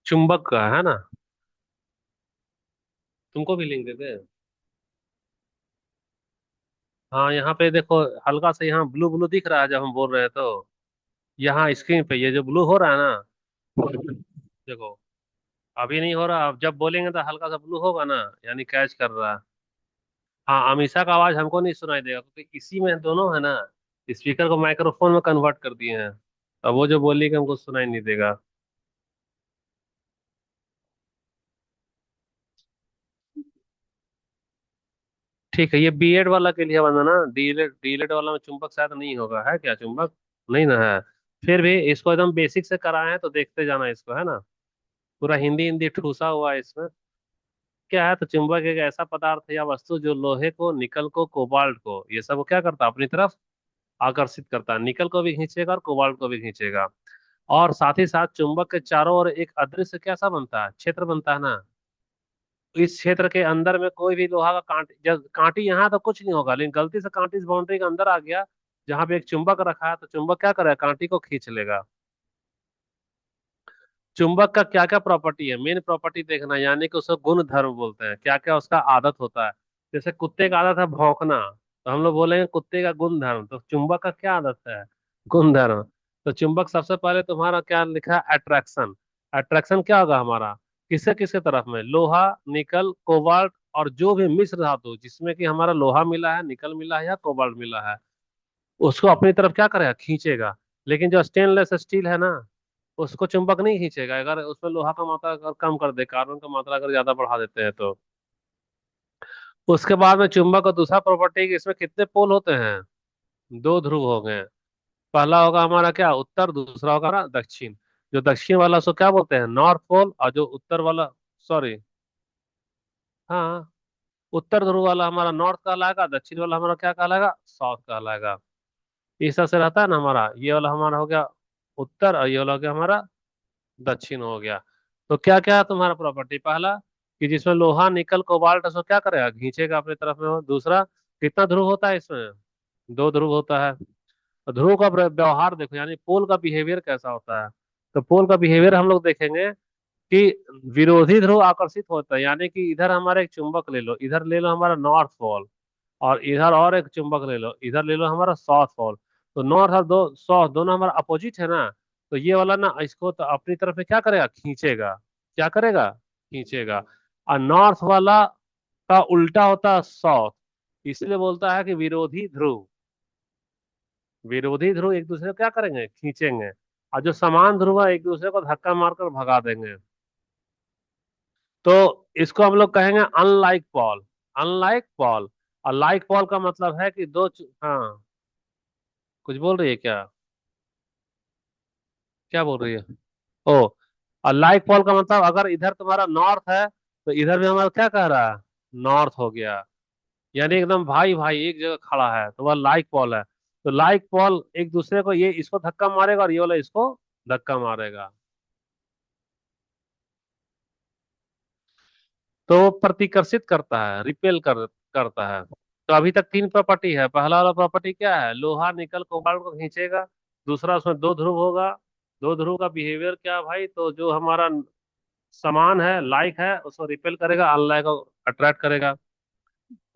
चुंबक का है ना। तुमको भी लिंक देते हैं। हाँ यहाँ पे देखो, हल्का सा यहाँ ब्लू ब्लू दिख रहा है जब हम बोल रहे हैं तो। यहाँ स्क्रीन पे ये जो ब्लू हो रहा है ना, देखो। अभी नहीं हो रहा, अब जब बोलेंगे तो हल्का सा ब्लू होगा ना, यानी कैच कर रहा है। हाँ, अमीषा का आवाज हमको नहीं सुनाई देगा क्योंकि इसी में दोनों है ना, स्पीकर को माइक्रोफोन में कन्वर्ट कर दिए हैं। अब वो जो बोलेगी हमको सुनाई नहीं देगा। ठीक है, ये बीएड वाला के लिए बना ना, डीएलएड डीएलएड वाला में चुंबक शायद नहीं होगा, है क्या चुंबक? नहीं ना है। फिर भी इसको एकदम बेसिक से कराए हैं तो देखते जाना इसको, है ना। पूरा हिंदी हिंदी ठूसा हुआ है इसमें। क्या है, तो चुंबक एक ऐसा पदार्थ है या वस्तु जो लोहे को, निकल को, कोबाल्ट को, ये सब को क्या करता है, अपनी तरफ आकर्षित करता है। निकल को भी खींचेगा और कोबाल्ट को भी खींचेगा। और साथ ही साथ चुंबक के चारों ओर एक अदृश्य कैसा बनता है, क्षेत्र बनता है ना। इस क्षेत्र के अंदर में कोई भी लोहा का कांटी, जब कांटी यहाँ तो कुछ नहीं होगा, लेकिन गलती से कांटी इस बाउंड्री के अंदर आ गया जहां पे एक चुंबक रखा है, तो चुंबक क्या करेगा, कांटी को खींच लेगा। चुंबक का क्या क्या प्रॉपर्टी है, मेन प्रॉपर्टी देखना, यानी कि उसको गुण धर्म बोलते हैं, क्या क्या उसका आदत होता है। जैसे कुत्ते का आदत है भौंकना, तो हम लोग बोलेंगे कुत्ते का गुण धर्म। तो चुंबक का क्या आदत है, गुण धर्म। तो चुंबक सबसे पहले तुम्हारा क्या लिखा है, अट्रैक्शन। अट्रैक्शन क्या होगा हमारा, किससे किसके तरफ में, लोहा, निकल, कोबाल्ट और जो भी मिश्र धातु जिसमें कि हमारा लोहा मिला है, निकल मिला है या कोबाल्ट मिला है, उसको अपनी तरफ क्या करेगा, खींचेगा। लेकिन जो स्टेनलेस स्टील है ना, उसको चुंबक नहीं खींचेगा। अगर उसमें लोहा का मात्रा अगर कम कर दे, कार्बन का मात्रा अगर ज्यादा बढ़ा देते हैं तो। उसके बाद में चुंबक का दूसरा प्रॉपर्टी है कि इसमें कितने पोल होते हैं, दो ध्रुव हो गए। पहला होगा हमारा क्या, उत्तर, दूसरा होगा हमारा दक्षिण। जो दक्षिण वाला उसको क्या बोलते हैं, नॉर्थ पोल, और जो उत्तर वाला, सॉरी, हाँ, उत्तर ध्रुव वाला हमारा नॉर्थ कहलाएगा, दक्षिण वाला हमारा क्या कहलाएगा, साउथ कहलाएगा। इस तरह से रहता है ना हमारा, ये वाला हमारा हो गया उत्तर और ये वाला हो गया हमारा दक्षिण हो गया। तो क्या क्या है तुम्हारा प्रॉपर्टी, पहला कि जिसमें लोहा, निकल, कोबाल्ट, उसको क्या करेगा, खींचेगा अपनी तरफ में। हो दूसरा, कितना ध्रुव होता है इसमें, दो ध्रुव होता है। और ध्रुव का व्यवहार देखो, यानी पोल का बिहेवियर कैसा होता है। तो पोल का बिहेवियर हम लोग देखेंगे कि विरोधी ध्रुव आकर्षित होता है, यानी कि इधर हमारा एक चुंबक ले लो, इधर ले लो हमारा नॉर्थ पोल, और इधर और एक चुंबक ले लो, इधर ले लो हमारा साउथ पोल। तो नॉर्थ और दो साउथ दोनों हमारा अपोजिट है ना। तो ये वाला ना इसको तो अपनी तरफ में क्या करेगा, खींचेगा। क्या करेगा, खींचेगा। और नॉर्थ वाला का उल्टा होता है साउथ, इसलिए बोलता है कि विरोधी ध्रुव। विरोधी ध्रुव एक दूसरे को क्या करेंगे, खींचेंगे। और जो समान ध्रुव है एक दूसरे को धक्का मारकर भगा देंगे। तो इसको हम लोग कहेंगे अनलाइक पॉल। Unlike Paul. और लाइक पॉल का मतलब है कि हाँ, कुछ बोल रही है क्या, क्या बोल रही है? ओ, और लाइक पॉल का मतलब अगर इधर तुम्हारा नॉर्थ है तो इधर भी हमारा क्या कह रहा है, नॉर्थ हो गया। यानी एकदम भाई भाई एक जगह खड़ा है तो वह लाइक पॉल है। तो लाइक पॉल एक दूसरे को, ये इसको धक्का मारेगा और ये वाला इसको धक्का मारेगा। तो वो प्रतिकर्षित करता है, करता है। तो अभी तक तीन प्रॉपर्टी है। पहला वाला प्रॉपर्टी क्या है, लोहा, निकल, कोबाल्ट को खींचेगा। दूसरा, उसमें दो ध्रुव होगा। दो ध्रुव का बिहेवियर क्या है भाई, तो जो हमारा समान है, लाइक है, उसको रिपेल करेगा, अनलाइक को अट्रैक्ट करेगा।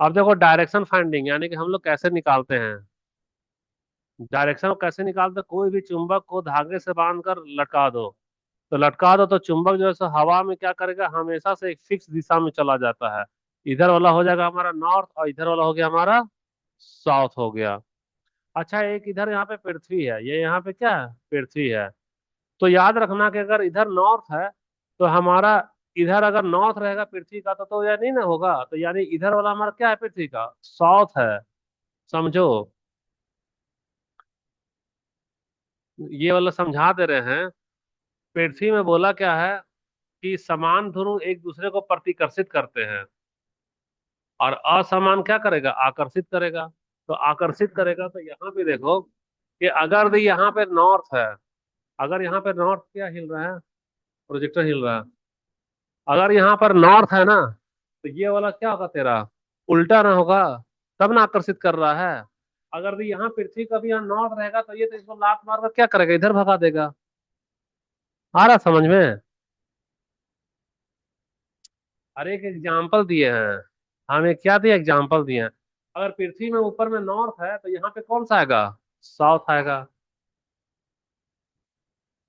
अब देखो डायरेक्शन फाइंडिंग, यानी कि हम लोग कैसे निकालते हैं, डायरेक्शन को कैसे निकालते हैं, कोई भी चुंबक को धागे से बांधकर लटका दो। तो लटका दो तो चुंबक जो है सो हवा में क्या करेगा, हमेशा से एक फिक्स दिशा में चला जाता है। इधर वाला हो जाएगा हमारा नॉर्थ और इधर वाला हो गया हमारा साउथ हो गया। अच्छा, एक इधर यहाँ पे पृथ्वी है, ये यहाँ पे क्या है, पृथ्वी है। तो याद रखना कि अगर इधर नॉर्थ है तो हमारा, इधर अगर नॉर्थ रहेगा पृथ्वी का तो यह नहीं ना होगा, तो यानी इधर वाला हमारा क्या है, पृथ्वी का साउथ है। समझो, ये वाला समझा दे रहे हैं। पृथ्वी में बोला क्या है कि समान ध्रुव एक दूसरे को प्रतिकर्षित करते हैं, और असमान क्या करेगा, आकर्षित करेगा। तो आकर्षित करेगा तो यहाँ पे देखो कि अगर भी यहाँ पे नॉर्थ है, अगर यहाँ पे नॉर्थ क्या हिल रहा है, प्रोजेक्टर हिल रहा है। अगर यहाँ पर नॉर्थ है ना, तो ये वाला क्या होगा तेरा, उल्टा ना होगा, तब ना आकर्षित कर रहा है। अगर भी यहाँ पृथ्वी का भी यहाँ नॉर्थ रहेगा तो ये तो इसको लात मार कर क्या करेगा, इधर भगा देगा। आ रहा समझ में? अरे एक एग्जाम्पल दिए हैं, हमें क्या दिया, एग्जाम्पल दिए हैं। अगर पृथ्वी में ऊपर में नॉर्थ है तो यहाँ पे कौन सा आएगा, साउथ आएगा।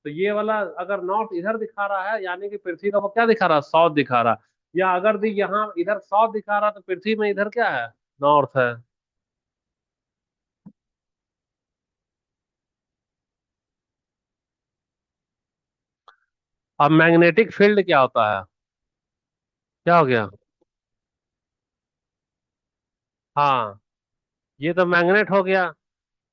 तो ये वाला अगर नॉर्थ इधर दिखा रहा है यानी कि पृथ्वी का वो क्या दिखा रहा है, साउथ दिखा रहा है। या अगर दी यहाँ इधर साउथ दिखा रहा है तो पृथ्वी में इधर क्या है, नॉर्थ है। अब मैग्नेटिक फील्ड क्या होता है, क्या हो गया। हाँ, ये तो मैग्नेट हो गया।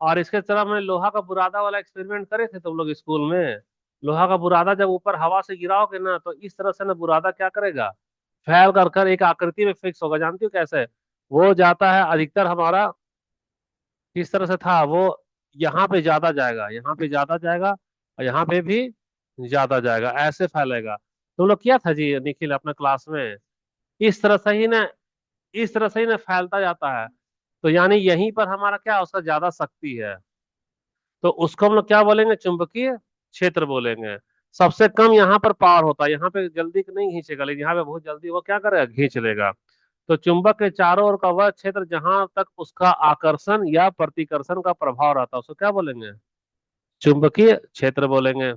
और इसके तरह मैंने लोहा का बुरादा वाला एक्सपेरिमेंट करे थे तुम लोग स्कूल में। लोहा का बुरादा जब ऊपर हवा से गिराओगे ना तो इस तरह से ना बुरादा क्या करेगा, फैल कर एक आकृति में फिक्स होगा। जानती हो कैसे, वो जाता है अधिकतर हमारा, किस तरह से था वो, यहाँ पे ज्यादा जाएगा, यहाँ पे ज्यादा जाएगा, और यहाँ पे भी ज्यादा जाएगा, ऐसे फैलेगा। तुम लोग किया था जी निखिल अपने क्लास में। इस तरह से ही ना, इस तरह से ही ना फैलता जाता है। तो यानी यहीं पर हमारा क्या, उसका ज्यादा शक्ति है। तो उसको हम लोग क्या बोलेंगे, चुंबकीय क्षेत्र बोलेंगे। सबसे कम यहाँ पर पावर होता है, यहाँ पे जल्दी नहीं खींचेगा, लेकिन यहाँ पे बहुत जल्दी वो क्या करेगा, खींच लेगा। तो चुंबक के चारों ओर का वह क्षेत्र जहां तक उसका आकर्षण या प्रतिकर्षण का प्रभाव रहता है उसको क्या बोलेंगे, चुंबकीय क्षेत्र बोलेंगे।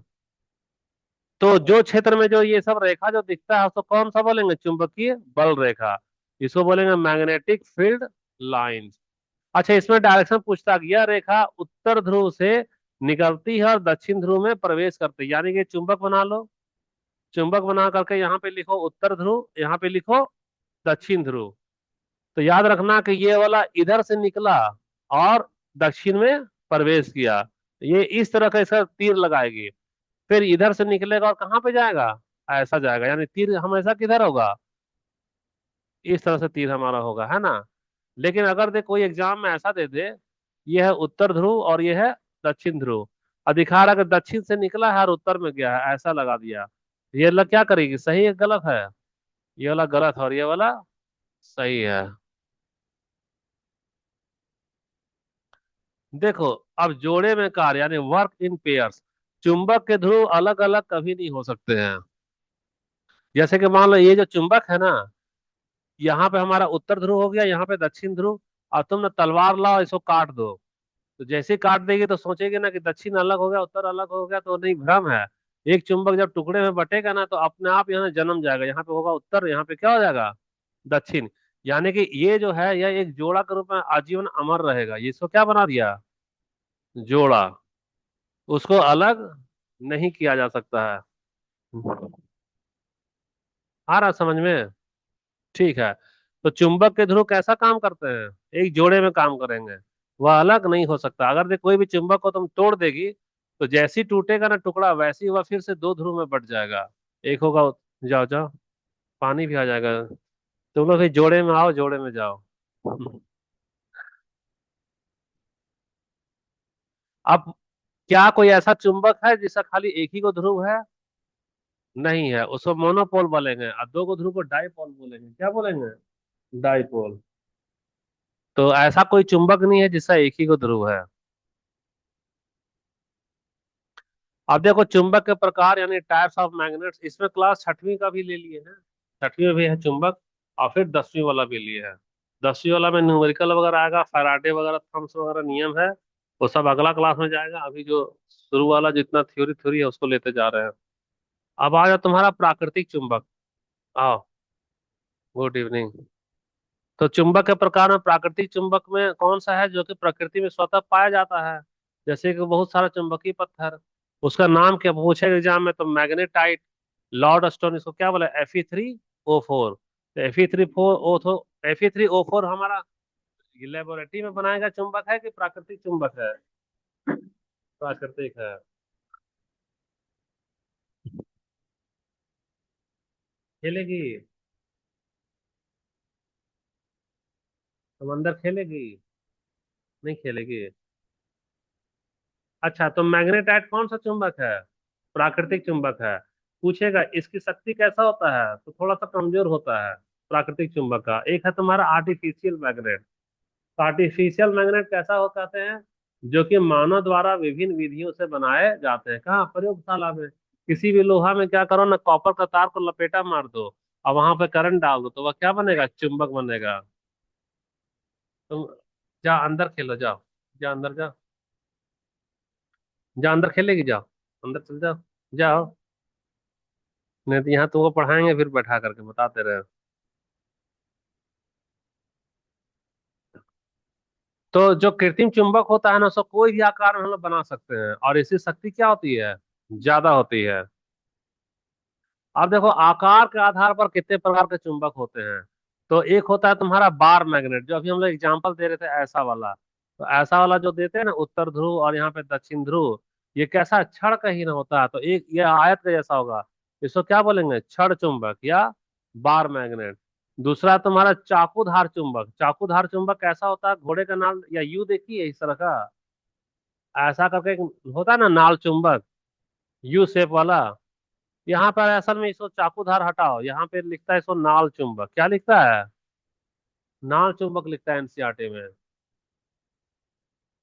तो जो क्षेत्र में जो ये सब रेखा जो दिखता है उसको कौन सा बोलेंगे, चुंबकीय बल रेखा। इसको बोलेंगे मैग्नेटिक फील्ड लाइंस। अच्छा, इसमें डायरेक्शन पूछता गया, रेखा उत्तर ध्रुव से निकलती है और दक्षिण ध्रुव में प्रवेश करती है, यानी कि चुंबक बना लो। चुंबक बना करके यहाँ पे लिखो उत्तर ध्रुव, यहाँ पे लिखो दक्षिण ध्रुव। तो याद रखना कि ये वाला इधर से निकला और दक्षिण में प्रवेश किया, ये इस तरह का इसका तीर लगाएगी। फिर इधर से निकलेगा और कहाँ पे जाएगा, ऐसा जाएगा, यानी तीर हमेशा किधर होगा, इस तरह से तीर हमारा होगा, है ना। लेकिन अगर दे कोई एग्जाम में ऐसा दे दे, ये है उत्तर ध्रुव और ये है दक्षिण ध्रुव, और दिखा रहा है कि दक्षिण से निकला है और उत्तर में गया है, ऐसा लगा दिया, ये लग क्या करेगी, सही है गलत है, ये वाला गलत है और ये वाला सही है। देखो, अब जोड़े में कार्य यानी वर्क इन पेयर्स, चुंबक के ध्रुव अलग अलग कभी नहीं हो सकते हैं। जैसे कि मान लो ये जो चुंबक है ना, यहाँ पे हमारा उत्तर ध्रुव हो गया, यहाँ पे दक्षिण ध्रुव, और तुम ना तलवार लाओ इसको काट दो। तो जैसे ही काट देगी तो सोचेगी ना कि दक्षिण अलग हो गया उत्तर अलग हो गया, तो नहीं, भ्रम है। एक चुंबक जब टुकड़े में बटेगा ना तो अपने आप यहाँ जन्म जाएगा, यहाँ पे होगा उत्तर, यहाँ पे क्या हो जाएगा, दक्षिण। यानी कि ये जो है यह एक जोड़ा के रूप में आजीवन अमर रहेगा, ये इसको क्या बना दिया, जोड़ा, उसको अलग नहीं किया जा सकता है। आ रहा समझ में, ठीक है। तो चुंबक के ध्रुव कैसा काम करते हैं, एक जोड़े में काम करेंगे, वह अलग नहीं हो सकता। अगर कोई भी चुंबक को तुम तोड़ देगी तो जैसे ही टूटेगा ना टुकड़ा, वैसे ही वह फिर से दो ध्रुव में बट जाएगा, एक होगा, जाओ जाओ, पानी भी आ जाएगा। तुम लोग फिर जोड़े में आओ, जोड़े में जाओ। अब क्या कोई ऐसा चुंबक है जिसका खाली एक ही को ध्रुव है, नहीं है, उसको मोनोपोल बोलेंगे, और दो को ध्रुव को डाइपोल बोलेंगे, क्या बोलेंगे, डाइपोल। तो ऐसा कोई चुंबक नहीं है जिसका एक ही को ध्रुव है। अब देखो चुंबक के प्रकार यानी टाइप्स ऑफ मैग्नेट्स, इसमें क्लास छठवीं का भी ले लिए हैं, छठवीं में भी है चुंबक, और फिर 10वीं वाला भी लिए है। 10वीं वाला में न्यूमेरिकल वगैरह आएगा, फैराडे वगैरह, थम्स वगैरह नियम है, वो सब अगला क्लास में जाएगा। अभी जो शुरू वाला जितना थ्योरी थ्योरी है उसको लेते जा रहे हैं। अब आ जाओ तुम्हारा प्राकृतिक चुंबक, आओ, गुड इवनिंग। तो चुंबक के प्रकार में प्राकृतिक चुंबक में कौन सा है जो कि प्रकृति में स्वतः पाया जाता है, जैसे कि बहुत सारा चुंबकीय पत्थर, उसका नाम क्या पूछेगा एग्जाम में, तो मैग्नेटाइट, लॉर्ड स्टोन, इसको क्या बोला, Fe3O4। तो Fe3O4, Fe3O4 हमारा लेबोरेटरी में बनाया गया चुंबक है कि प्राकृतिक चुंबक है, प्राकृतिक है। खेलेगी, समंदर खेलेगी, नहीं खेलेगी। अच्छा, तो मैग्नेटाइट कौन सा चुंबक है, प्राकृतिक चुंबक है। पूछेगा इसकी शक्ति कैसा होता है, तो थोड़ा सा कमजोर होता है प्राकृतिक चुंबक का। एक है तुम्हारा आर्टिफिशियल मैग्नेट। तो आर्टिफिशियल मैग्नेट कैसा हो कहते हैं, जो कि मानव द्वारा विभिन्न विधियों से बनाए जाते हैं, कहाँ, प्रयोगशाला में। किसी भी लोहा में क्या करो ना, कॉपर का तार को लपेटा मार दो, अब वहां पे करंट डाल दो तो वह क्या बनेगा, चुंबक बनेगा। तुम जा अंदर खेलो, जाओ। जा अंदर जाओ। जा अंदर खेलेगी, जाओ। अंदर चल जाओ। जाओ। नहीं तो यहाँ तुमको पढ़ाएंगे फिर बैठा करके बताते रहे। तो जो कृत्रिम चुंबक होता है ना, उसको कोई भी आकार में हम लोग बना सकते हैं, और इसकी शक्ति क्या होती है, ज्यादा होती है। अब देखो आकार के आधार पर कितने प्रकार के चुंबक होते हैं। तो एक होता है तुम्हारा बार मैग्नेट, जो अभी हम लोग एग्जांपल दे रहे थे ऐसा वाला। तो ऐसा वाला जो देते हैं ना, उत्तर ध्रुव और यहाँ पे दक्षिण ध्रुव, ये कैसा क्षण कहीं ना होता है, तो एक ये आयत का जैसा होगा। इसको क्या बोलेंगे, क्षण चुंबक या बार मैग्नेट। दूसरा तुम्हारा चाकूधार चुंबक। चाकूधार चुंबक कैसा होता है, घोड़े का नाल या यू देखिए इस तरह का, ऐसा करके एक होता है ना नाल चुंबक, यू शेप वाला। यहाँ पर असल में इसको चाकूधार हटाओ, यहाँ पे लिखता है इसको नाल चुंबक, क्या लिखता है, नाल चुंबक लिखता है एनसीईआरटी में।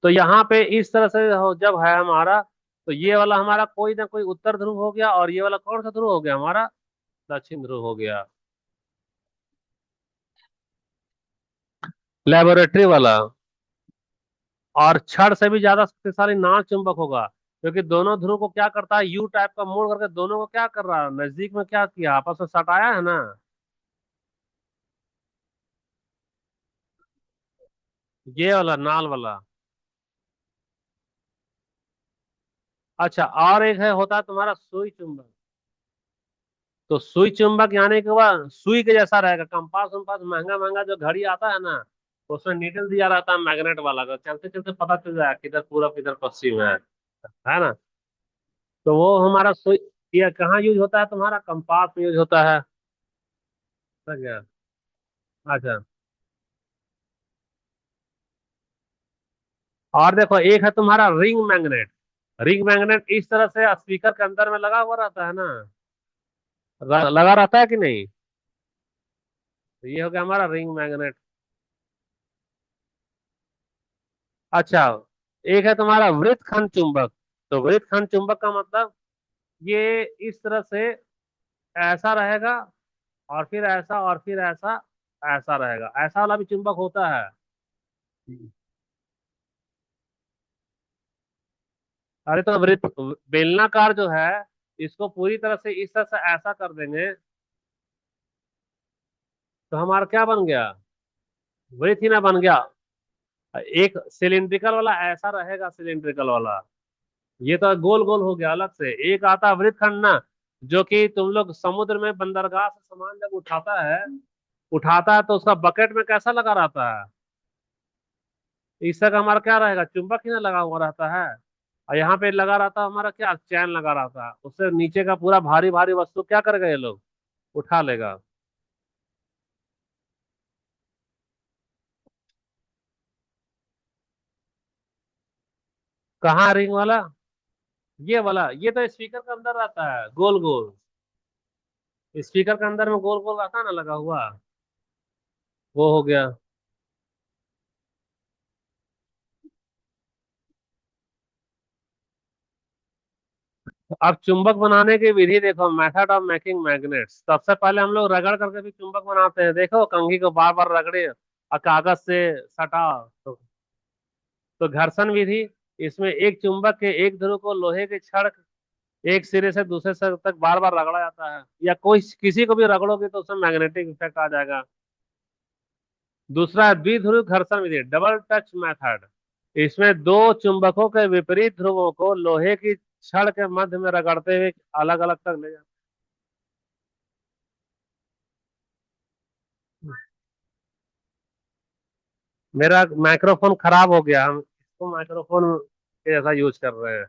तो यहाँ पे इस तरह से जब है हमारा, तो ये वाला हमारा कोई ना कोई उत्तर ध्रुव हो गया, और ये वाला कौन सा ध्रुव हो गया हमारा, दक्षिण ध्रुव हो गया। लेबोरेटरी वाला। और छड़ से भी ज्यादा शक्तिशाली नाल चुंबक होगा, क्योंकि दोनों ध्रुव को क्या करता है, यू टाइप का मोड़ करके दोनों को क्या कर रहा है, नजदीक में क्या किया, आपस में सटाया है ना। ये वाला नाल वाला। अच्छा, और एक है होता है तुम्हारा सुई चुंबक। तो सुई चुंबक यानी कि वह सुई के जैसा रहेगा, कंपास वम्पास महंगा महंगा जो घड़ी आता है ना, उसमें नीडल दिया रहता है मैग्नेट वाला, तो चलते चलते पता चल जाएगा किधर पूरब किधर पश्चिम है ना। तो वो हमारा सुई, ये कहाँ यूज होता है, तुम्हारा कंपास में यूज होता है। समझ गया। अच्छा। और देखो एक है तुम्हारा रिंग मैग्नेट। रिंग मैग्नेट इस तरह से स्पीकर के अंदर में लगा हुआ रहता है ना, लगा रहता है कि नहीं। तो ये हो गया हमारा रिंग मैग्नेट। अच्छा, एक है तुम्हारा वृत्तखंड चुंबक। तो वृत्तखंड चुंबक का मतलब, ये इस तरह से ऐसा रहेगा, और फिर ऐसा, और फिर ऐसा, ऐसा रहेगा, ऐसा वाला भी चुंबक होता है। अरे तो वृत्त, बेलनाकार जो है, इसको पूरी तरह से इस तरह से ऐसा कर देंगे, तो हमारा क्या बन गया, वृत्त ही ना बन गया। एक सिलिंड्रिकल वाला ऐसा रहेगा, सिलिंड्रिकल वाला, ये तो गोल गोल हो गया अलग से। एक आता है वृत्तखंड ना, जो कि तुम लोग समुद्र में बंदरगाह से सामान जब उठाता है तो उसका बकेट में कैसा लगा रहता है, इस तरह का हमारा क्या रहेगा, चुंबक ही ना लगा हुआ रहता है। और यहाँ पे लगा रहता है हमारा क्या, चैन लगा रहता है, उससे नीचे का पूरा भारी भारी वस्तु क्या करेगा ये लोग, उठा लेगा। कहाँ रिंग वाला, ये वाला, ये तो स्पीकर के अंदर रहता है गोल गोल। स्पीकर के अंदर में गोल गोल रहता है ना लगा हुआ, वो हो गया। अब चुंबक बनाने की विधि देखो, मेथड ऑफ मेकिंग मैग्नेट्स। सबसे पहले हम लोग रगड़ करके भी चुंबक बनाते हैं, देखो कंघी को बार बार रगड़े और कागज से सटा। तो घर्षण विधि, इसमें एक चुंबक के एक ध्रुव को लोहे के छड़ एक सिरे से दूसरे सिरे तक बार बार रगड़ा जाता है, या कोई किसी को भी रगड़ोगे तो उसमें मैग्नेटिक इफेक्ट आ जाएगा। दूसरा है द्विध्रुव घर्षण विधि, डबल टच मेथड। इसमें दो चुंबकों के विपरीत ध्रुवों को लोहे की छड़ के मध्य में रगड़ते हुए अलग अलग तक ले जाते हैं। मेरा माइक्रोफोन खराब हो गया, हम इसको माइक्रोफोन के जैसा यूज कर रहे हैं।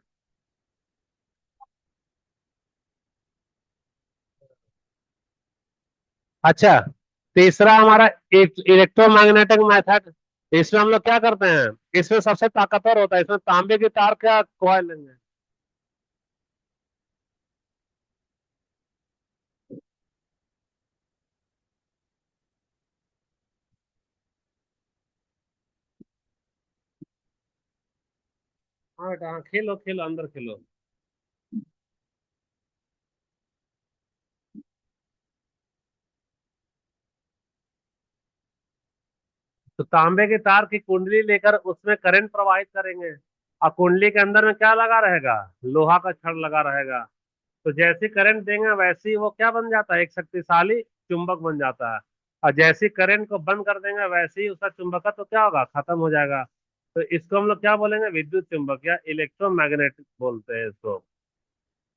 अच्छा, तीसरा हमारा इलेक्ट्रोमैग्नेटिक मेथड। इसमें हम लोग क्या करते हैं, इसमें सबसे ताकतवर होता है, इसमें तांबे की तार का कॉइल लेंगे। हाँ बेटा, हाँ खेलो खेलो, अंदर खेलो। तो तांबे के तार की कुंडली लेकर उसमें करंट प्रवाहित करेंगे, और कुंडली के अंदर में क्या लगा रहेगा? लोहा का छड़ लगा रहेगा। तो जैसे करंट देंगे वैसे ही वो क्या बन जाता है? एक शक्तिशाली चुंबक बन जाता है। और जैसे ही करंट को बंद कर देंगे वैसे ही उसका चुंबकत्व तो क्या होगा? खत्म हो जाएगा। तो इसको हम लोग क्या बोलेंगे? विद्युत चुंबक या इलेक्ट्रोमैग्नेटिक बोलते हैं इसको।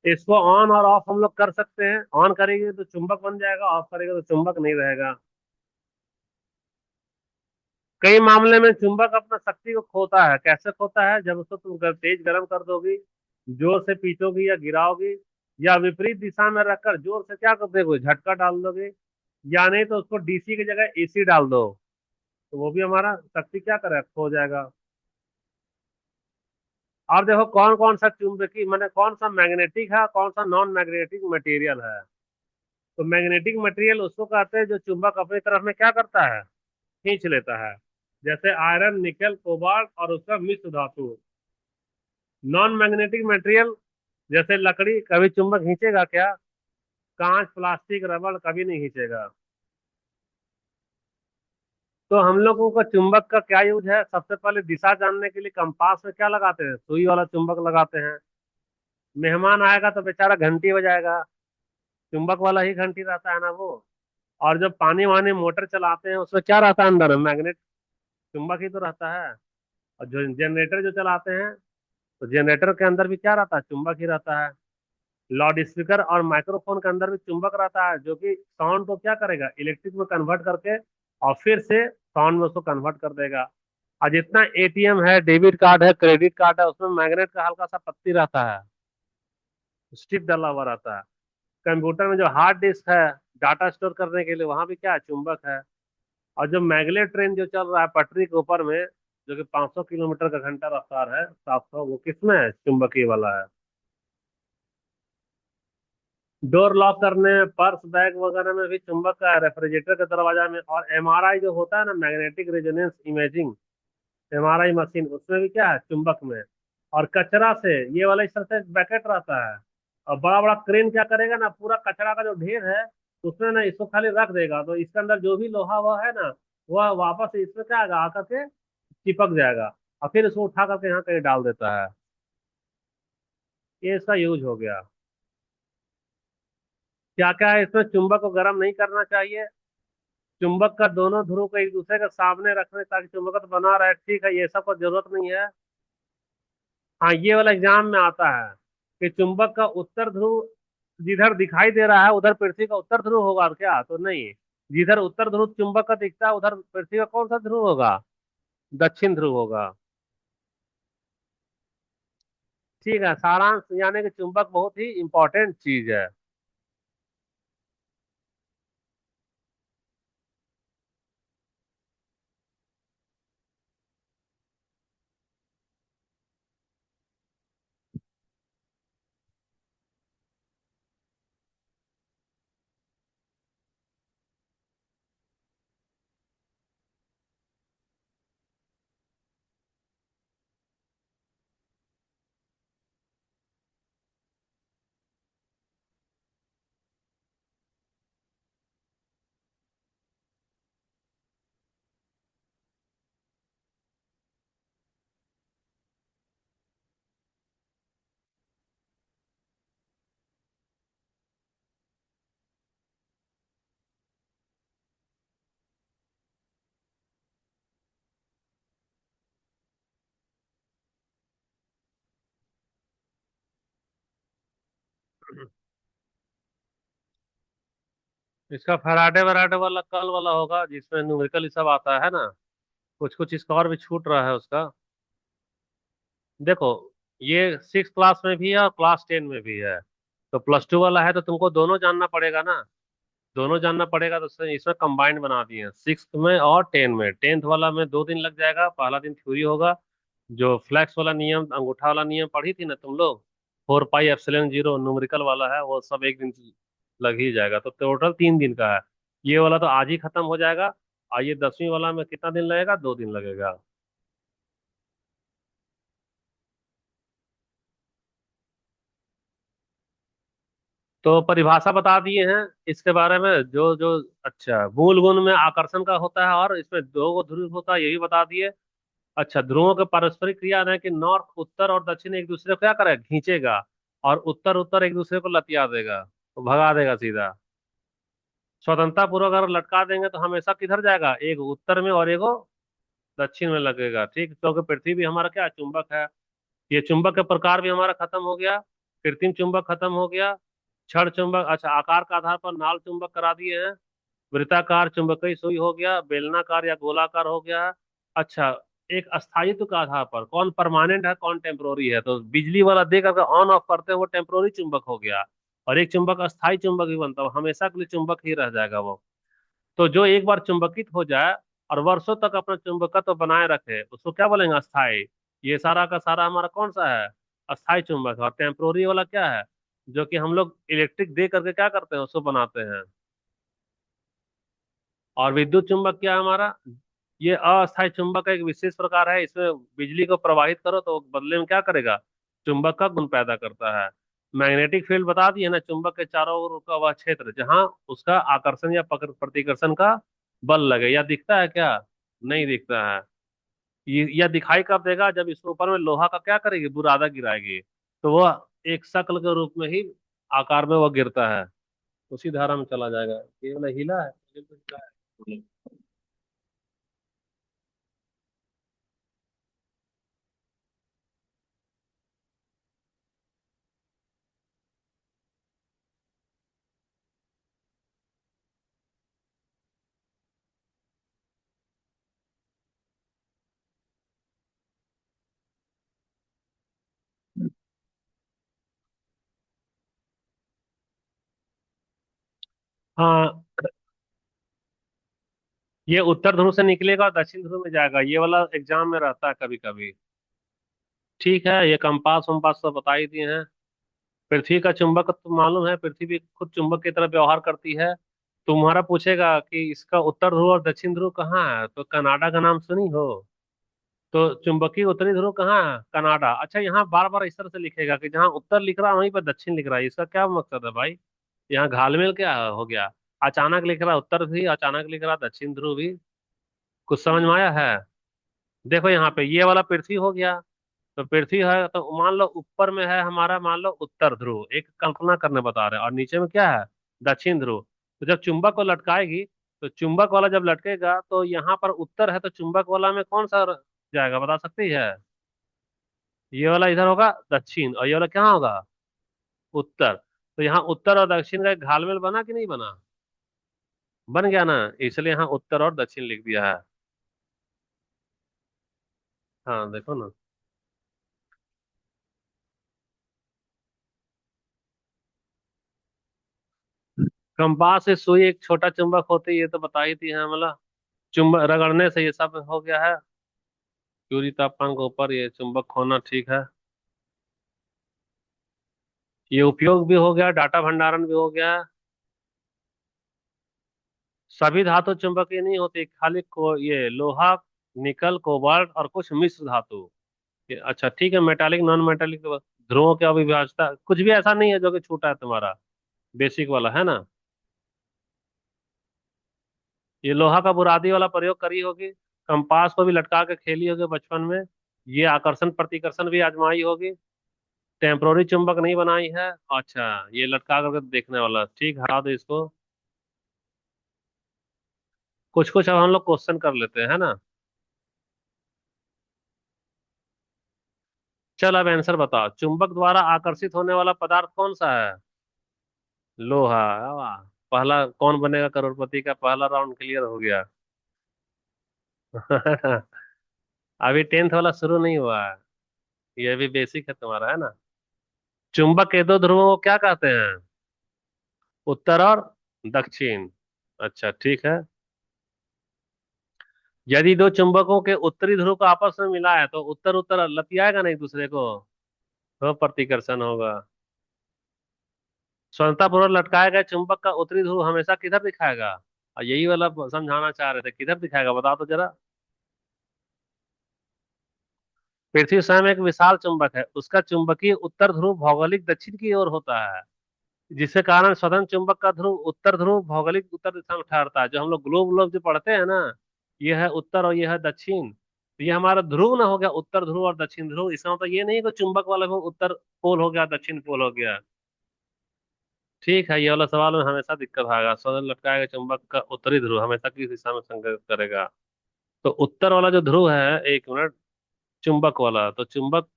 इसको ऑन और ऑफ हम लोग कर सकते हैं। ऑन करेंगे तो चुंबक बन जाएगा, ऑफ करेंगे तो चुंबक नहीं रहेगा। कई मामले में चुंबक अपना शक्ति को खोता है। कैसे खोता है? जब उसको तुम तेज गर्म कर दोगी, जोर से पीटोगी या गिराओगी, या विपरीत दिशा में रखकर जोर से क्या कर दोगे? झटका डाल दोगे, या नहीं तो उसको डीसी की जगह एसी डाल दो, तो वो भी हमारा शक्ति क्या करे? खो जाएगा। और देखो कौन कौन सा चुंबकीय माने कौन सा मैग्नेटिक है, कौन सा नॉन मैग्नेटिक मटेरियल है। तो मैग्नेटिक मटेरियल उसको कहते हैं जो चुंबक अपनी तरफ में क्या करता है? खींच लेता है। जैसे आयरन, निकल, कोबाल्ट और उसका मिश्र धातु। नॉन मैग्नेटिक मटेरियल जैसे लकड़ी कभी चुंबक खींचेगा क्या? कांच, प्लास्टिक, रबड़ कभी नहीं खींचेगा। तो हम लोगों का चुंबक का क्या यूज है? सबसे पहले दिशा जानने के लिए कंपास में क्या लगाते हैं? सुई वाला चुंबक लगाते हैं। मेहमान आएगा तो बेचारा घंटी बजाएगा, चुंबक वाला ही घंटी रहता है ना वो। और जब पानी वानी मोटर चलाते हैं उसमें क्या रहता है अंदर? मैग्नेट, चुंबक ही तो रहता है। और जो जनरेटर जो चलाते हैं, तो जनरेटर के अंदर भी क्या रहता है? चुंबक ही रहता है। लाउड स्पीकर और माइक्रोफोन के अंदर भी चुंबक रहता है, जो कि साउंड को क्या करेगा? इलेक्ट्रिक में कन्वर्ट करके और फिर से साउंड में उसको कन्वर्ट कर देगा। और जितना एटीएम है, डेबिट कार्ड है, क्रेडिट कार्ड है, उसमें मैग्नेट का हल्का सा पत्ती रहता है, स्टिक डाला हुआ रहता है। कंप्यूटर में जो हार्ड डिस्क है डाटा स्टोर करने के लिए, वहां भी क्या है? चुंबक है। और जो मैग्लेव ट्रेन जो चल रहा है पटरी के ऊपर में, जो कि 500 किलोमीटर का घंटा रफ्तार है, 700, वो किसमें है? चुंबकीय वाला है। डोर लॉक करने, पर्स बैग वगैरह में भी चुंबक का है, रेफ्रिजरेटर के दरवाजा में। और एमआरआई जो होता है ना, magnetic resonance imaging, MRI machine, उसमें भी क्या है? चुंबक में। और कचरा से ये वाला इस तरह से बैकेट रहता है, और बड़ा बड़ा क्रेन क्या करेगा ना, पूरा कचरा का जो ढेर है उसमें ना इसको खाली रख देगा, तो इसके अंदर जो भी लोहा हुआ है ना, वह वापस इसमें क्या आएगा? आकर के चिपक जाएगा, और फिर इसको उठा करके यहाँ कहीं डाल देता है। ये इसका यूज हो गया। क्या क्या है इसमें? चुंबक को गर्म नहीं करना चाहिए। चुंबक का दोनों ध्रुव को एक दूसरे के सामने रखने ताकि चुंबकत्व बना रहे, ठीक है, ये सब को जरूरत नहीं है। हाँ, ये वाला एग्जाम में आता है कि चुंबक का उत्तर ध्रुव जिधर दिखाई दे रहा है उधर पृथ्वी का उत्तर ध्रुव होगा क्या? तो नहीं। जिधर उत्तर ध्रुव चुंबक का दिखता है उधर पृथ्वी का कौन सा ध्रुव होगा? दक्षिण ध्रुव होगा। ठीक है, सारांश यानी कि चुंबक बहुत ही इंपॉर्टेंट चीज है। इसका फराडे वराडे वाला कल वाला होगा जिसमें न्यूमेरिकल सब आता है ना। कुछ कुछ इसका और भी छूट रहा है उसका। देखो, ये 6 क्लास में भी है और क्लास 10 में भी है। तो +2 वाला है तो तुमको दोनों जानना पड़ेगा ना। दोनों जानना पड़ेगा, तो इसमें कंबाइंड बना दिए हैं, 6 में और 10 में। 10th वाला में 2 दिन लग जाएगा, पहला दिन थ्योरी होगा। जो फ्लैक्स वाला नियम, अंगूठा वाला नियम पढ़ी थी ना तुम लोग, 4πε0 न्यूमेरिकल वाला है, वो सब एक दिन लग ही जाएगा। तो टोटल 3 दिन का है। ये वाला तो आज ही खत्म हो जाएगा। और ये 10वीं वाला में कितना दिन लगेगा? 2 दिन लगेगा। तो परिभाषा बता दिए हैं इसके बारे में, जो जो अच्छा, मूल गुण में आकर्षण का होता है और इसमें दो ध्रुव होता है, ये भी बता दिए। अच्छा, ध्रुवों के पारस्परिक क्रिया है कि नॉर्थ, उत्तर और दक्षिण एक दूसरे को क्या करेगा, खींचेगा। और उत्तर उत्तर एक दूसरे को लतिया देगा, तो भगा देगा सीधा। स्वतंत्रता पूर्वक अगर लटका देंगे तो हमेशा किधर जाएगा, एक उत्तर में और एक दक्षिण में लगेगा। ठीक, क्योंकि पृथ्वी भी हमारा क्या चुंबक है। ये चुंबक के प्रकार भी हमारा खत्म हो गया। कृत्रिम चुंबक खत्म हो गया। छड़ चुंबक, अच्छा, आकार के आधार पर नाल चुंबक करा दिए हैं। वृत्ताकार चुंबकीय सुई हो गया, बेलनाकार या गोलाकार हो गया। अच्छा, एक अस्थायित्व के आधार पर कौन परमानेंट है कौन टेम्पोररी है, तो बिजली वाला दे करके ऑन ऑफ करते हैं वो टेम्पोररी चुंबक हो गया। और एक चुंबक अस्थायी चुंबक भी बनता है, वो हमेशा के लिए चुंबक ही रह जाएगा वो। तो जो एक बार चुंबकित हो जाए और वर्षों तक अपना चुंबकत्व बनाए रखे उसको क्या बोलेंगे, अस्थायी। ये सारा का सारा हमारा कौन सा है, अस्थायी चुंबक है। और टेम्पोररी वाला क्या है, जो कि हम लोग इलेक्ट्रिक दे करके क्या करते हैं उसको बनाते हैं। और विद्युत चुंबक क्या है हमारा, ये अस्थायी चुंबक का एक विशेष प्रकार है। इसमें बिजली को प्रवाहित करो तो बदले में क्या करेगा, चुंबक का गुण पैदा करता है। मैग्नेटिक फील्ड बता दिए ना, चुंबक के चारों ओर का वह क्षेत्र जहां उसका आकर्षण या प्रतिकर्षण का बल लगे। या दिखता है क्या, नहीं दिखता है। ये या दिखाई कब देगा, जब इसके ऊपर में लोहा का क्या करेगी, बुरादा गिराएगी। तो वह एक शक्ल के रूप में ही आकार में वह गिरता है, उसी धारा में चला जाएगा। केवल हिला है, ये तो हिला है। हाँ, ये उत्तर ध्रुव से निकलेगा और दक्षिण ध्रुव में जाएगा, ये वाला एग्जाम में रहता है कभी कभी। ठीक है, ये कंपास वम्पास तो बता ही दिए हैं। पृथ्वी का चुंबक तो मालूम है, पृथ्वी भी खुद चुंबक की तरह व्यवहार करती है। तुम्हारा पूछेगा कि इसका उत्तर ध्रुव और दक्षिण ध्रुव कहाँ है, तो कनाडा का नाम सुनी हो। तो चुंबकीय उत्तरी ध्रुव कहाँ है, कनाडा। अच्छा, यहाँ बार बार इस तरह से लिखेगा कि जहाँ उत्तर लिख रहा है वहीं पर दक्षिण लिख रहा है, इसका क्या मकसद है भाई। यहाँ घालमेल क्या हो गया। अचानक लिख रहा है उत्तर भी, अचानक लिख रहा है दक्षिण ध्रुव भी। कुछ समझ में आया है। देखो यहाँ पे ये वाला पृथ्वी हो गया। तो पृथ्वी है तो मान लो ऊपर में है हमारा, मान लो उत्तर ध्रुव, एक कल्पना करने बता रहे हैं, और नीचे में क्या है, दक्षिण ध्रुव। तो जब चुंबक को लटकाएगी, तो चुंबक वाला जब लटकेगा तो यहाँ पर उत्तर है, तो चुंबक वाला में कौन सा जाएगा, बता सकती है। ये वाला इधर होगा दक्षिण, और ये वाला क्या होगा, उत्तर। तो यहाँ उत्तर और दक्षिण का एक घालमेल बना कि नहीं बना, बन गया ना। इसलिए यहाँ उत्तर और दक्षिण लिख दिया है। हाँ देखो ना। कंपास से सुई एक छोटा चुंबक होती है, ये तो बता ही थी, हाँ मतलब चुंबक रगड़ने से ये सब हो गया है। क्यूरी तापमान के ऊपर ये चुंबक होना ठीक है। ये उपयोग भी हो गया, डाटा भंडारण भी हो गया। सभी धातु चुंबकीय नहीं होती, खाली ये लोहा, निकल, कोबाल्ट और कुछ मिश्र धातु। अच्छा ठीक है, मेटालिक नॉन मेटालिक ध्रुवों की अविभाज्यता कुछ भी ऐसा नहीं है जो कि छूटा है तुम्हारा, बेसिक वाला है ना। ये लोहा का बुरादी वाला प्रयोग करी होगी। कंपास को भी लटका के खेली होगी बचपन में। ये आकर्षण प्रतिकर्षण भी आजमाई होगी। टेम्पोररी चुंबक नहीं बनाई है। अच्छा, ये लटका करके देखने वाला, ठीक, हटा दो इसको। कुछ कुछ अब हम लोग क्वेश्चन कर लेते हैं, है ना। चल अब आंसर बताओ, चुंबक द्वारा आकर्षित होने वाला पदार्थ कौन सा है। लोहा। वाह, पहला कौन बनेगा करोड़पति का पहला राउंड क्लियर हो गया। अभी टेंथ वाला शुरू नहीं हुआ है, ये भी बेसिक है तुम्हारा, है ना। चुंबक के दो ध्रुवों को क्या कहते हैं, उत्तर और दक्षिण। अच्छा ठीक है। यदि दो चुंबकों के उत्तरी ध्रुव को आपस में मिला है तो उत्तर उत्तर लतियाएगा ना एक दूसरे को, तो प्रतिकर्षण होगा। स्वतंत्रता पूर्वक लटकाए गए चुंबक का उत्तरी ध्रुव हमेशा किधर दिखाएगा, और यही वाला समझाना चाह रहे थे, किधर दिखाएगा बता तो जरा। पृथ्वी स्वयं एक विशाल चुंबक है, उसका चुंबकीय उत्तर ध्रुव भौगोलिक दक्षिण की ओर होता है। जिसके कारण स्वतंत्र चुंबक का ध्रुव उत्तर ध्रुव भौगोलिक उत्तर दिशा में ठहरता है। जो हम लोग ग्लोब ग्लोब जो पढ़ते हैं ना, ये है उत्तर और ये है दक्षिण, तो ये हमारा ध्रुव ना हो गया, उत्तर ध्रुव और दक्षिण ध्रुव। इसका मतलब ये नहीं कि चुंबक वाला को उत्तर पोल हो गया दक्षिण पोल हो गया। ठीक है, ये वाला सवाल में हमेशा दिक्कत आएगा। स्वतंत्र लटकाएगा चुंबक का उत्तरी ध्रुव हमेशा किस दिशा में संकेत करेगा। तो उत्तर वाला जो ध्रुव है, एक मिनट, चुंबक वाला, तो चुंबक,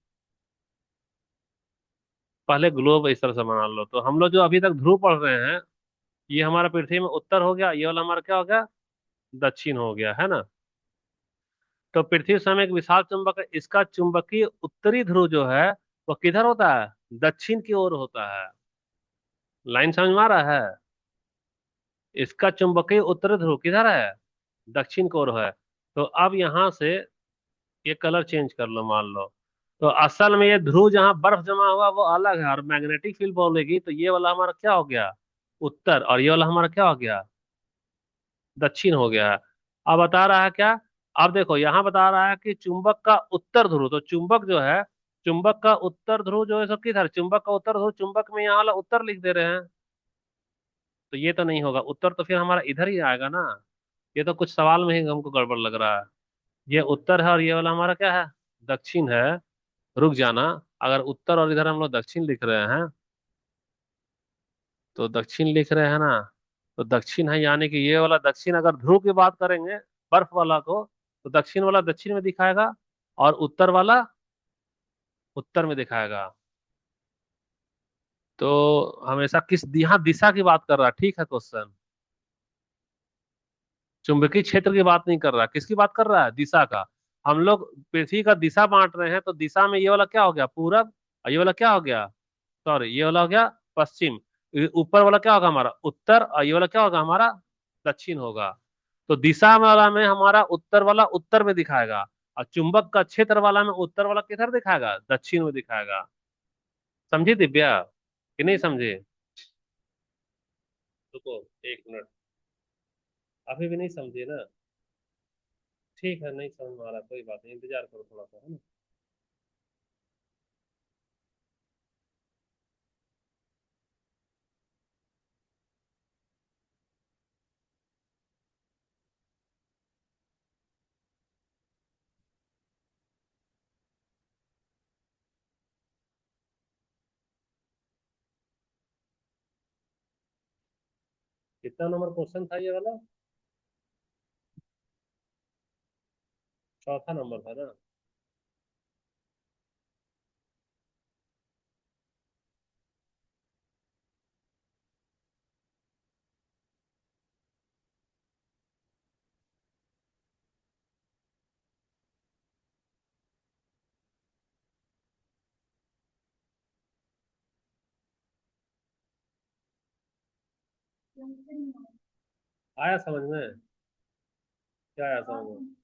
पहले ग्लोब इस तरह से बना लो। तो हम लोग जो अभी तक ध्रुव पढ़ रहे हैं, ये हमारा पृथ्वी में उत्तर हो गया, ये वाला हमारा क्या हो गया, दक्षिण हो गया, है ना। तो पृथ्वी समय एक विशाल चुंबक है, इसका चुंबकीय उत्तरी ध्रुव जो है वो किधर होता है, दक्षिण की ओर होता है। लाइन समझ में आ रहा है। इसका चुंबकीय उत्तरी ध्रुव किधर है, दक्षिण की ओर है। तो अब यहां से ये कलर चेंज कर लो, मान लो। तो असल में ये ध्रुव जहां बर्फ जमा हुआ वो अलग है, और मैग्नेटिक फील्ड बोलेगी तो ये वाला हमारा क्या हो गया, उत्तर, और ये वाला हमारा क्या हो गया, दक्षिण हो गया। अब बता रहा है क्या, अब देखो यहाँ बता रहा है कि चुंबक का उत्तर ध्रुव, तो चुंबक जो है, चुंबक का उत्तर ध्रुव जो है सो किधर, चुंबक का उत्तर ध्रुव, चुंबक में यहाँ वाला उत्तर लिख दे रहे हैं, तो ये तो नहीं होगा उत्तर, तो फिर हमारा इधर ही आएगा ना। ये तो कुछ सवाल में ही हमको गड़बड़ लग रहा है। ये उत्तर है और ये वाला हमारा क्या है, दक्षिण है। रुक जाना, अगर उत्तर और इधर हम लोग दक्षिण लिख रहे हैं, तो दक्षिण लिख रहे हैं ना, तो दक्षिण है, यानी कि ये वाला दक्षिण, अगर ध्रुव की बात करेंगे बर्फ वाला को, तो दक्षिण वाला दक्षिण में दिखाएगा और उत्तर वाला उत्तर में दिखाएगा। तो हमेशा किस यहाँ दिशा की बात कर रहा है, ठीक है क्वेश्चन। चुंबकीय क्षेत्र की बात नहीं कर रहा, किसकी बात कर रहा है, दिशा का। हम लोग पृथ्वी का दिशा बांट रहे हैं, तो दिशा में ये वाला क्या हो गया, पूरब, और ये वाला क्या हो गया, सॉरी, ये वाला हो गया पश्चिम। ऊपर वाला क्या होगा हमारा, उत्तर, और ये वाला क्या होगा हमारा, दक्षिण होगा। तो दिशा वाला में हमारा उत्तर वाला उत्तर में दिखाएगा, और चुंबक का क्षेत्र वाला में उत्तर वाला किधर दिखाएगा, दक्षिण में दिखाएगा। समझी दिव्या कि नहीं समझे। रुको, एक मिनट, अभी भी नहीं समझे ना। ठीक है, नहीं समझ में आ रहा, कोई बात नहीं, इंतजार करो थोड़ा सा, है ना। कितना नंबर क्वेश्चन था ये वाला, चौथा नंबर था ना। आया समझ में, क्या आया समझ में।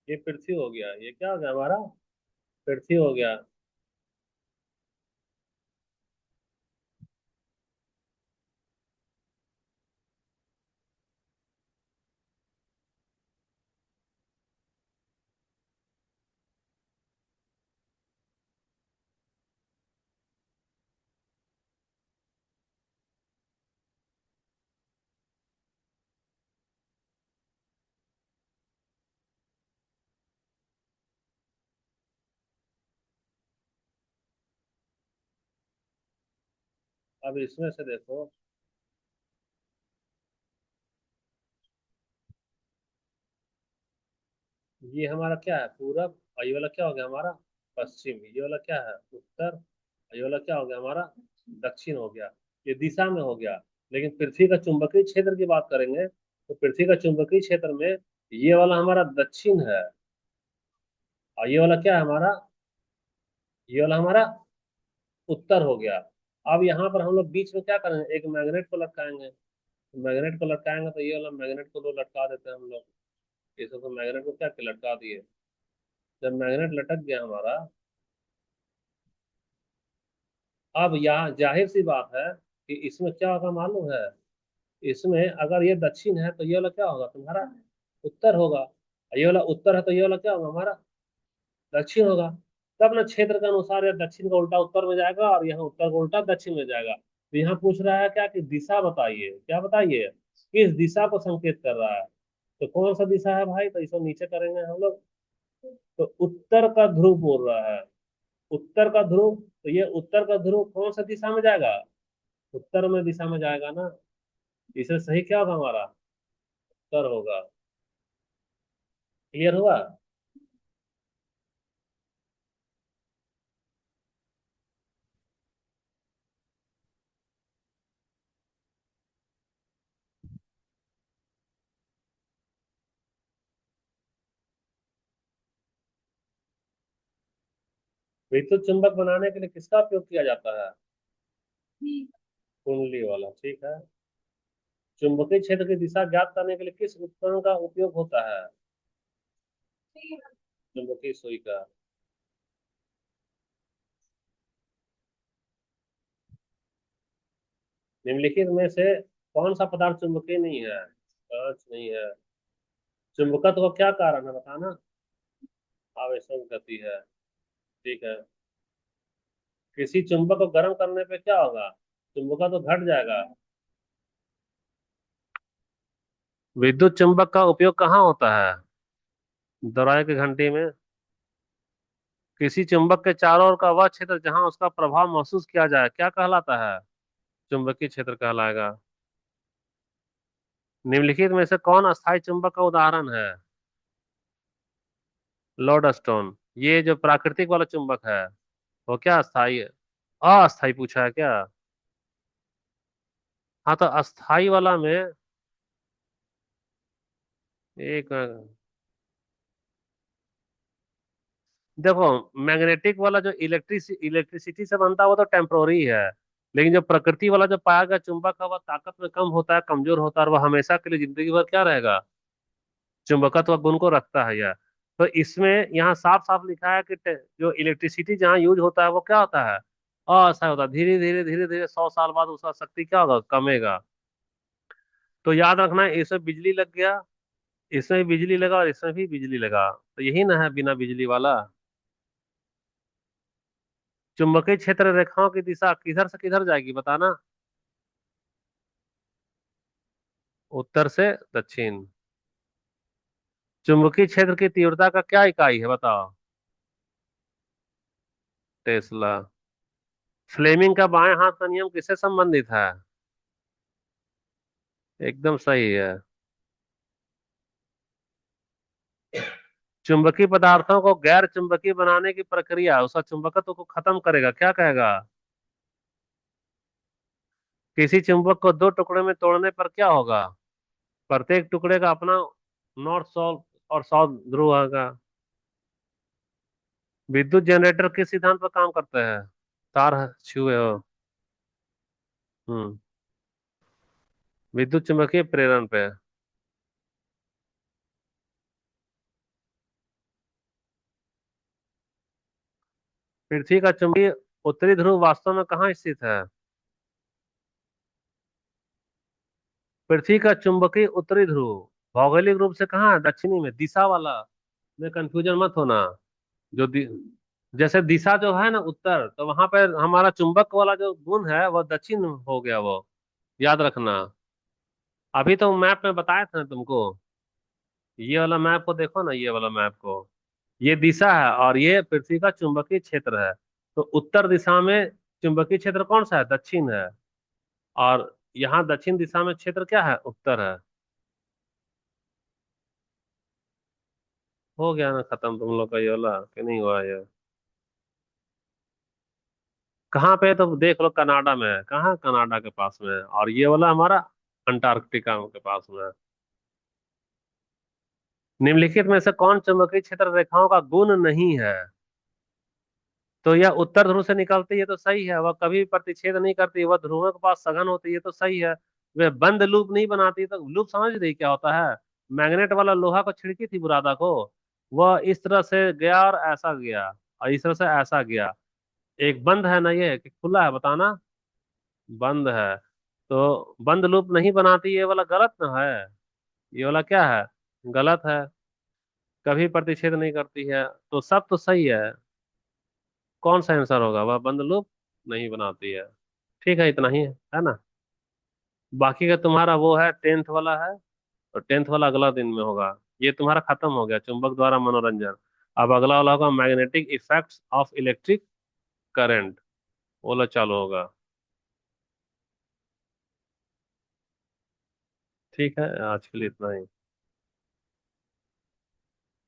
ये पृथ्वी हो गया, ये क्या हो गया हमारा, पृथ्वी हो गया। अब इसमें से देखो, ये हमारा क्या है, पूरब, और ये वाला क्या हो गया हमारा, पश्चिम, ये वाला क्या है, उत्तर, और ये वाला क्या हो गया हमारा, दक्षिण हो गया। ये दिशा में हो गया। लेकिन पृथ्वी का चुंबकीय क्षेत्र की बात करेंगे, तो पृथ्वी का चुंबकीय क्षेत्र में ये वाला हमारा दक्षिण है, और ये वाला क्या है हमारा, ये वाला हमारा उत्तर हो गया। अब यहाँ पर हम लोग बीच में क्या करेंगे, एक मैग्नेट को लटकाएंगे। मैग्नेट को लटकाएंगे तो ये वाला मैग्नेट को तो लटका देते हैं हम लोग। इसको तो मैग्नेट को क्या लटका दिए। जब मैग्नेट लटक गया हमारा, अब यहाँ जाहिर सी बात है कि इसमें क्या होगा मालूम है। इसमें अगर ये दक्षिण है तो ये वाला क्या होगा तुम्हारा उत्तर होगा, ये वाला उत्तर है तो ये वाला क्या होगा हमारा दक्षिण होगा। तब ना क्षेत्र के अनुसार या दक्षिण का उल्टा उत्तर में जाएगा और यहाँ उत्तर का उल्टा दक्षिण में जाएगा। तो यहाँ पूछ रहा है क्या कि दिशा बताइए, क्या बताइए, किस दिशा को संकेत कर रहा है। तो कौन सा दिशा है भाई, तो इसको नीचे करेंगे हम लोग। तो उत्तर का ध्रुव बोल रहा है, उत्तर का ध्रुव। तो ये उत्तर का ध्रुव कौन सा दिशा में जाएगा, उत्तर में दिशा में जाएगा ना। इससे सही क्या होगा हमारा उत्तर होगा। क्लियर हुआ। विद्युत चुंबक बनाने के लिए किसका उपयोग किया जाता है, कुंडली वाला, ठीक है। चुंबकीय क्षेत्र की दिशा ज्ञात करने के लिए किस उपकरण का उपयोग होता है, चुंबकीय सुई का। निम्नलिखित में से कौन सा पदार्थ चुंबकीय नहीं है, कांच नहीं है। चुंबकत्व का क्या कारण है बताना, आवेशन गति है, ठीक है। किसी चुंबक को गर्म करने पे क्या होगा, चुंबकत्व तो घट जाएगा। विद्युत चुंबक का उपयोग कहाँ होता है, दरार की घंटी में। किसी चुंबक के चारों ओर का वह क्षेत्र जहां उसका प्रभाव महसूस किया जाए क्या कहलाता है, चुंबकीय क्षेत्र कहलाएगा। निम्नलिखित में से कौन अस्थायी चुंबक का उदाहरण है, लॉर्ड स्टोन। ये जो प्राकृतिक वाला चुंबक है वो क्या अस्थाई है, अस्थाई पूछा है क्या। हाँ तो अस्थाई वाला में एक देखो, मैग्नेटिक वाला जो इलेक्ट्रिसिटी से बनता है वो तो टेम्पोररी है। लेकिन जो प्रकृति वाला जो पाया गया चुंबक है वह ताकत में कम होता है, कमजोर होता है, और वह हमेशा के लिए जिंदगी भर क्या रहेगा, चुंबकत्व गुण को रखता है यह। तो इसमें यहाँ साफ साफ लिखा है कि जो इलेक्ट्रिसिटी जहाँ यूज होता है वो क्या होता है, अस्थायी होता है। धीरे धीरे धीरे धीरे 100 साल बाद उसका शक्ति क्या होगा, कमेगा। तो याद रखना है, इसमें बिजली लग गया, इसमें भी बिजली लगा और इसमें भी बिजली लगा, तो यही ना है बिना बिजली वाला। चुंबकीय क्षेत्र रेखाओं की दिशा किधर से किधर जाएगी बताना, उत्तर से दक्षिण। चुंबकीय क्षेत्र की तीव्रता का क्या इकाई है बताओ, टेस्ला। फ्लेमिंग का बाएं हाथ का नियम किससे संबंधित है, एकदम सही है। चुंबकीय पदार्थों को गैर चुंबकीय बनाने की प्रक्रिया उसका चुंबकत्व को खत्म करेगा, क्या कहेगा। किसी चुंबक को दो टुकड़े में तोड़ने पर क्या होगा, प्रत्येक टुकड़े का अपना नॉर्थ साउथ और साउथ ध्रुव होगा। विद्युत जनरेटर किस सिद्धांत पर काम करते हैं, तार छुए हो। हम्म, विद्युत चुंबकीय प्रेरण पे। पृथ्वी का चुंबकीय उत्तरी ध्रुव वास्तव में कहाँ स्थित है, पृथ्वी का चुंबकीय उत्तरी ध्रुव भौगोलिक रूप से कहाँ है, दक्षिणी में, दिशा वाला में कंफ्यूजन मत होना। जो जैसे दिशा जो है ना उत्तर, तो वहां पर हमारा चुंबक वाला जो गुण है वह दक्षिण हो गया वो, याद रखना। अभी तो मैप में बताया था ना तुमको, ये वाला मैप को देखो ना, ये वाला मैप को, ये दिशा है और ये पृथ्वी का चुंबकीय क्षेत्र है। तो उत्तर दिशा में चुंबकीय क्षेत्र कौन सा है, दक्षिण है। और यहाँ दक्षिण दिशा में क्षेत्र क्या है, उत्तर है। हो गया ना खत्म तुम लोग का ये वाला, कि नहीं हुआ ये। कहाँ पे है? तो देख लो कनाडा में है, कहाँ, कनाडा के पास में है, और ये वाला हमारा अंटार्कटिका के पास में है। निम्नलिखित में से कौन चुंबकीय क्षेत्र रेखाओं का गुण नहीं है, तो यह उत्तर ध्रुव से निकलती है तो सही है, वह कभी प्रतिच्छेद नहीं करती, वह ध्रुवों के पास सघन होती है तो सही है। वे बंद लूप नहीं बनाती, तो लूप समझ रही क्या होता है, मैग्नेट वाला लोहा को छिड़की थी बुरादा को, वह इस तरह से गया और ऐसा गया, और इस तरह से ऐसा गया। एक बंद है ना, ये कि खुला है, बताना। बंद है। तो बंद लूप नहीं बनाती, ये वाला गलत ना है। ये वाला क्या है? गलत है। कभी प्रतिच्छेद नहीं करती है, तो सब तो सही है। कौन सा आंसर होगा? वह बंद लूप नहीं बनाती है। ठीक है, इतना ही है ना? बाकी का तुम्हारा वो है, टेंथ वाला है। और टेंथ वाला अगला दिन में होगा। ये तुम्हारा खत्म हो गया, चुंबक द्वारा मनोरंजन। अब अगला वाला होगा magnetic effects of electric current. वो वाला चालू होगा। ठीक है, आज के लिए इतना ही।